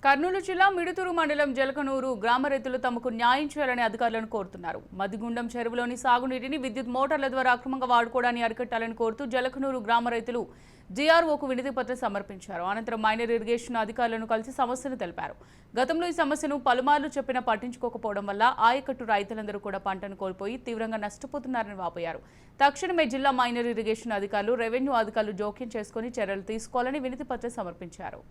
కర్నూలు జిల్లా మిడుతూరు మండలం జలకనూరు గ్రామ రైతులు తమకు న్యాయం చేయాలని అధికారులను కోరుతున్నారు. మదిగుండం చెరువులోని సాగునీటిని విద్యుత్ మోటార్ల ద్వారా అక్రమంగా వాడుకోవడాన్ని అరికట్టాలని కోరుతూ జలకనూరు గ్రామ రైతులు జీఆర్ఓకు వినతి పత్రం సమర్పించారు. అనంతరం మైనర్ ఇరిగేషన్ అధికారులను కలిసి సమస్యను తెలిపారు. గతంలో ఈ సమస్యను పలుమార్లు చెప్పినా పట్టించుకోకపోవడం వల్ల ఆయకట్టు రైతులందరూ కూడా పంటను కోల్పోయి తీవ్రంగా నష్టపోతున్నారని వాపోయారు. తక్షణమే జిల్లా మైనర్ ఇరిగేషన్ అధికారులు, రెవెన్యూ అధికారులు జోక్యం చేసుకుని చర్యలు తీసుకోవాలని వినతి పత్రం సమర్పించారు.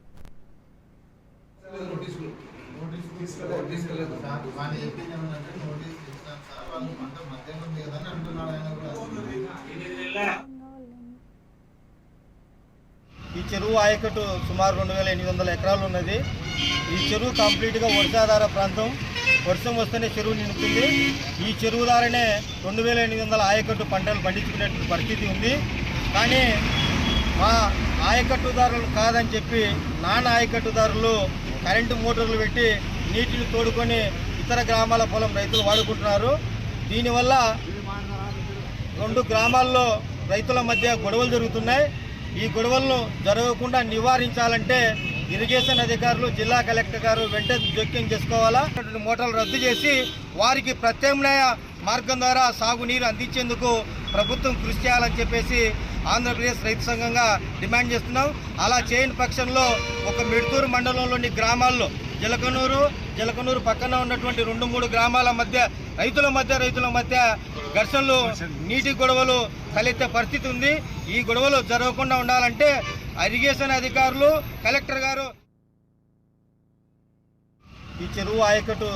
ఈ చెరువు ఆయకట్టు సుమారు 2800 ఎకరాలు ఉన్నది. ఈ చెరువు కంప్లీట్గా వర్షాధార ప్రాంతం. వర్షం వస్తేనే చెరువు నిండుతుంది. ఈ చెరువు ద్వారానే 2800 ఆయకట్టు పంటలు పండించుకునే పరిస్థితి ఉంది. కానీ మా ఆయకట్టుదారులు కాదని చెప్పి నాన్న ఆయకట్టుదారులు కరెంటు మోటార్లు పెట్టి నీటిని తోడుకొని ఇతర గ్రామాల పొలం రైతులు వాడుకుంటున్నారు. దీనివల్ల రెండు గ్రామాల్లో రైతుల మధ్య గొడవలు జరుగుతున్నాయి. ఈ గొడవలను జరగకుండా నివారించాలంటే ఇరిగేషన్ అధికారులు, జిల్లా కలెక్టర్ గారు వెంటనే జోక్యం చేసుకోవాలా. మోటార్లు రద్దు చేసి వారికి ప్రత్యామ్నాయ మార్గం ద్వారా సాగునీరు అందించేందుకు ప్రభుత్వం కృషి చేయాలని చెప్పేసి ఆంధ్రప్రదేశ్ రైతు సంఘంగా డిమాండ్ చేస్తున్నాం. అలా చేయని పక్షంలో ఒక మిడుతూరు మండలంలోని గ్రామాల్లో జలకనూరు పక్కన ఉన్నటువంటి 2-3 గ్రామాల మధ్య రైతుల మధ్య ఘర్షణలు, నీటి గొడవలు తలెత్తే పరిస్థితి ఉంది. ఈ గొడవలు జరగకుండా ఉండాలంటే ఇరిగేషన్ అధికారులు, కలెక్టర్ గారు ఈ చెరువు ఆయకట్టు